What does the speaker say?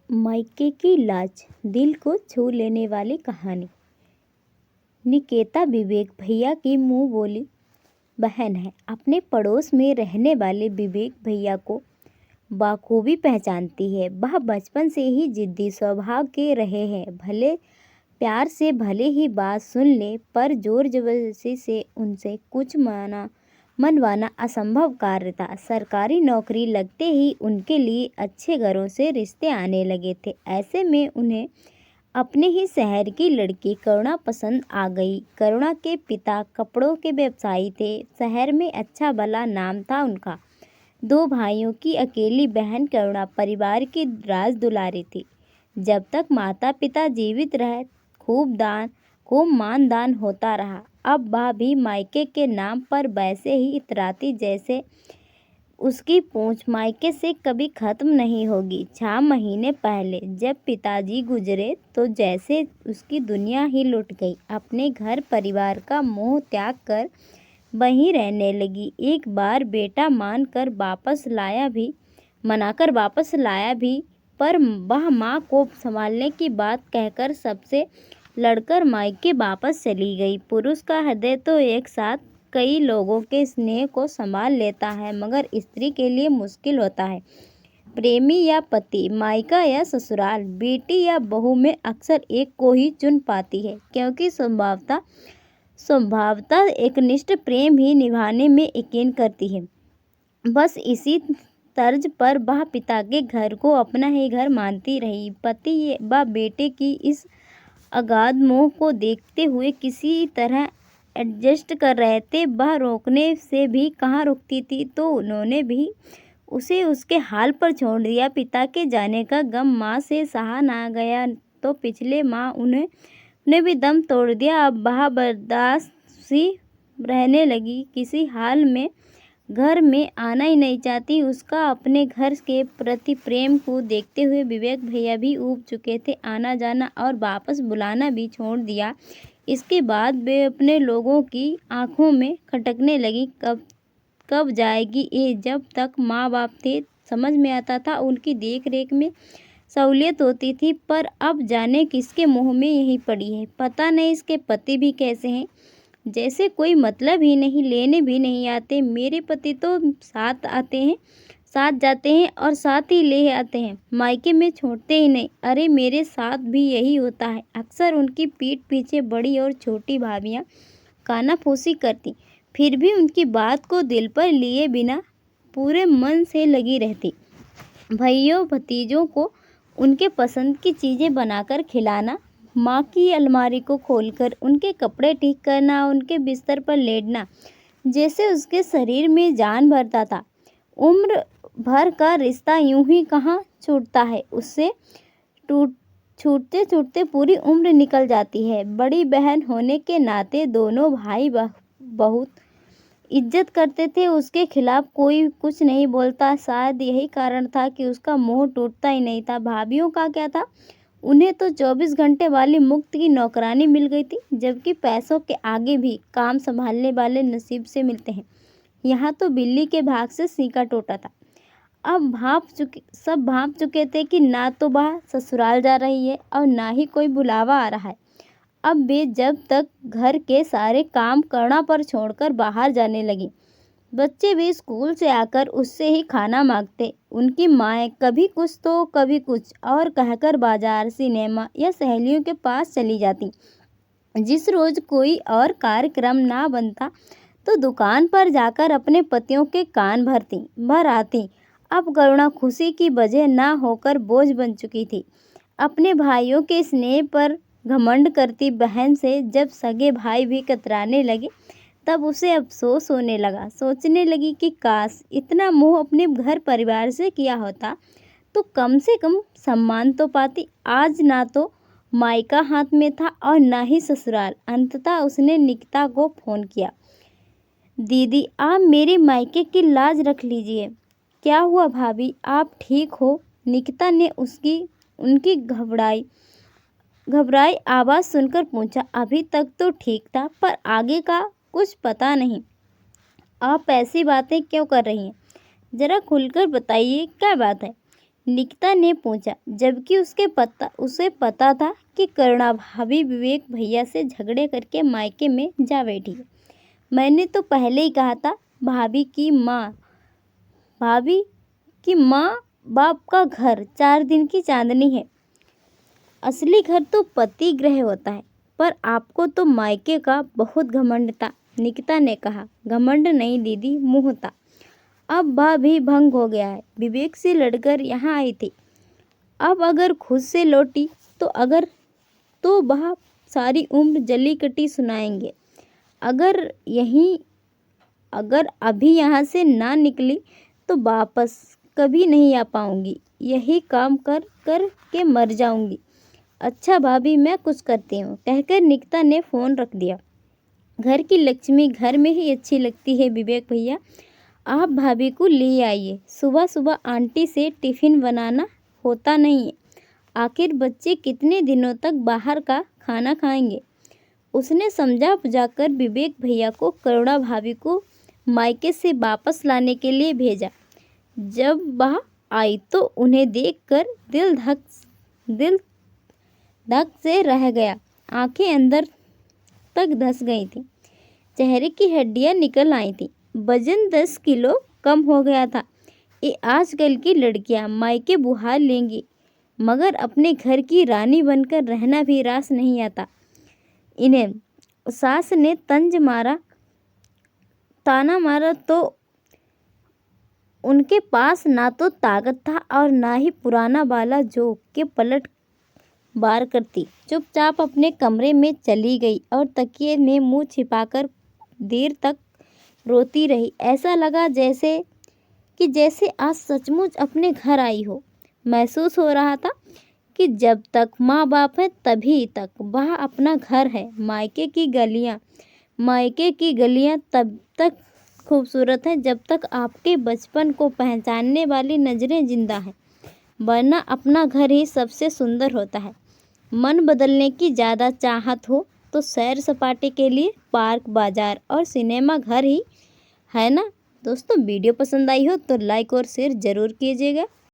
मायके की लाज, दिल को छू लेने वाली कहानी। निकेता विवेक भैया की मुंह बोली बहन है। अपने पड़ोस में रहने वाले विवेक भैया को बाखूबी पहचानती है। वह बचपन से ही जिद्दी स्वभाव के रहे हैं। भले प्यार से भले ही बात सुन ले, पर जोर जबरदस्ती से उनसे कुछ मनवाना असंभव कार्य था। सरकारी नौकरी लगते ही उनके लिए अच्छे घरों से रिश्ते आने लगे थे। ऐसे में उन्हें अपने ही शहर की लड़की करुणा पसंद आ गई। करुणा के पिता कपड़ों के व्यवसायी थे। शहर में अच्छा भला नाम था उनका। 2 भाइयों की अकेली बहन करुणा परिवार की राज दुलारी थी। जब तक माता पिता जीवित रहे खूब मान दान होता रहा। अब वह भी मायके के नाम पर वैसे ही इतराती जैसे उसकी पूंछ मायके से कभी खत्म नहीं होगी। 6 महीने पहले जब पिताजी गुजरे तो जैसे उसकी दुनिया ही लुट गई। अपने घर परिवार का मोह त्याग कर वहीं रहने लगी। एक बार बेटा मनाकर वापस लाया भी, पर वह माँ को संभालने की बात कहकर सबसे लड़कर मायके वापस चली गई। पुरुष का हृदय तो एक साथ कई लोगों के स्नेह को संभाल लेता है, मगर स्त्री के लिए मुश्किल होता है। प्रेमी या पति, मायका या ससुराल, बेटी या बहू में अक्सर एक को ही चुन पाती है, क्योंकि स्वभावतः एकनिष्ठ प्रेम ही निभाने में यकीन करती है। बस इसी तर्ज पर वह पिता के घर को अपना ही घर मानती रही। पति व बेटे की इस अगाध मोह को देखते हुए किसी तरह एडजस्ट कर रहे थे। वह रोकने से भी कहाँ रुकती थी, तो उन्होंने भी उसे उसके हाल पर छोड़ दिया। पिता के जाने का गम माँ से सहा ना गया तो पिछले माह उन्हें भी दम तोड़ दिया। अब वह बर्दाश्त सी रहने लगी, किसी हाल में घर में आना ही नहीं चाहती। उसका अपने घर के प्रति प्रेम को देखते हुए विवेक भैया भी ऊब चुके थे। आना जाना और वापस बुलाना भी छोड़ दिया। इसके बाद वे अपने लोगों की आंखों में खटकने लगी। कब जाएगी ये। जब तक माँ बाप थे समझ में आता था, उनकी देख रेख में सहूलियत होती थी, पर अब जाने किसके मुंह में यही पड़ी है। पता नहीं इसके पति भी कैसे हैं, जैसे कोई मतलब ही नहीं, लेने भी नहीं आते। मेरे पति तो साथ जाते हैं और साथ ही ले आते हैं, मायके में छोड़ते ही नहीं। अरे मेरे साथ भी यही होता है। अक्सर उनकी पीठ पीछे बड़ी और छोटी भाभियाँ कानाफूसी करती, फिर भी उनकी बात को दिल पर लिए बिना पूरे मन से लगी रहती। भाइयों भतीजों को उनके पसंद की चीज़ें बनाकर खिलाना, माँ की अलमारी को खोलकर उनके कपड़े ठीक करना, उनके बिस्तर पर लेटना, जैसे उसके शरीर में जान भरता था। उम्र भर का रिश्ता यूं ही कहाँ छूटता है, उससे छूटते छूटते पूरी उम्र निकल जाती है। बड़ी बहन होने के नाते दोनों भाई बहुत इज्जत करते थे। उसके खिलाफ कोई कुछ नहीं बोलता। शायद यही कारण था कि उसका मोह टूटता ही नहीं था। भाभीियों का क्या था, उन्हें तो 24 घंटे वाली मुफ्त की नौकरानी मिल गई थी, जबकि पैसों के आगे भी काम संभालने वाले नसीब से मिलते हैं। यहाँ तो बिल्ली के भाग से सीका टूटा था। अब सब भाप चुके थे कि ना तो वह ससुराल जा रही है और ना ही कोई बुलावा आ रहा है। अब वे जब तक घर के सारे काम करना पर छोड़कर बाहर जाने लगी। बच्चे भी स्कूल से आकर उससे ही खाना मांगते। उनकी माएँ कभी कुछ तो कभी कुछ और कहकर बाजार, सिनेमा या सहेलियों के पास चली जाती। जिस रोज कोई और कार्यक्रम ना बनता तो दुकान पर जाकर अपने पतियों के कान भर आती। अब करुणा खुशी की वजह ना होकर बोझ बन चुकी थी। अपने भाइयों के स्नेह पर घमंड करती बहन से जब सगे भाई भी कतराने लगे, तब उसे अफसोस होने लगा। सोचने लगी कि काश इतना मोह अपने घर परिवार से किया होता तो कम से कम सम्मान तो पाती। आज ना तो मायका हाथ में था और ना ही ससुराल। अंततः उसने निकिता को फोन किया। दीदी, आप मेरे मायके की लाज रख लीजिए। क्या हुआ भाभी, आप ठीक हो? निकिता ने उनकी घबराई आवाज़ सुनकर पूछा। अभी तक तो ठीक था, पर आगे का कुछ पता नहीं। आप ऐसी बातें क्यों कर रही हैं? ज़रा खुलकर बताइए, क्या बात है? निकिता ने पूछा, जबकि उसे पता था कि करुणा भाभी विवेक भैया से झगड़े करके मायके में जा बैठी है। मैंने तो पहले ही कहा था, भाभी की माँ बाप का घर 4 दिन की चांदनी है। असली घर तो पति गृह होता है। पर आपको तो मायके का बहुत घमंड था, निकिता ने कहा। घमंड नहीं दीदी, मुँह था। अब वह भी भंग हो गया है। विवेक से लड़कर यहाँ आई थी। अब अगर खुद से लौटी तो वह सारी उम्र जली कटी सुनाएंगे। अगर अभी यहाँ से ना निकली तो वापस कभी नहीं आ पाऊंगी। यही काम कर कर के मर जाऊंगी। अच्छा भाभी, मैं कुछ करती हूँ, कहकर निकिता ने फ़ोन रख दिया। घर की लक्ष्मी घर में ही अच्छी लगती है विवेक भैया। आप भाभी को ले आइए। सुबह सुबह आंटी से टिफ़िन बनाना होता नहीं है। आखिर बच्चे कितने दिनों तक बाहर का खाना खाएंगे। उसने समझा बुझाकर विवेक भैया को करुणा भाभी को मायके से वापस लाने के लिए भेजा। जब वह आई तो उन्हें देखकर दिल धक से रह गया। आंखें अंदर तक धंस गई थीं। चेहरे की हड्डियां निकल आई थीं। वजन 10 किलो कम हो गया था। ये आजकल की लड़कियां मायके बुहार लेंगी, मगर अपने घर की रानी बनकर रहना भी रास नहीं आता इन्हें। सास ने ताना मारा तो उनके पास ना तो ताकत था और ना ही पुराना बाला जोक के पलट बार करती। चुपचाप अपने कमरे में चली गई और तकिए में मुंह छिपाकर देर तक रोती रही। ऐसा लगा जैसे आज सचमुच अपने घर आई हो। महसूस हो रहा था कि जब तक माँ बाप है तभी तक वह अपना घर है। मायके की गलियाँ तब तक खूबसूरत हैं जब तक आपके बचपन को पहचानने वाली नज़रें जिंदा हैं, वरना अपना घर ही सबसे सुंदर होता है। मन बदलने की ज़्यादा चाहत हो तो सैर सपाटे के लिए पार्क, बाजार और सिनेमा घर ही है ना। दोस्तों, वीडियो पसंद आई हो तो लाइक और शेयर ज़रूर कीजिएगा।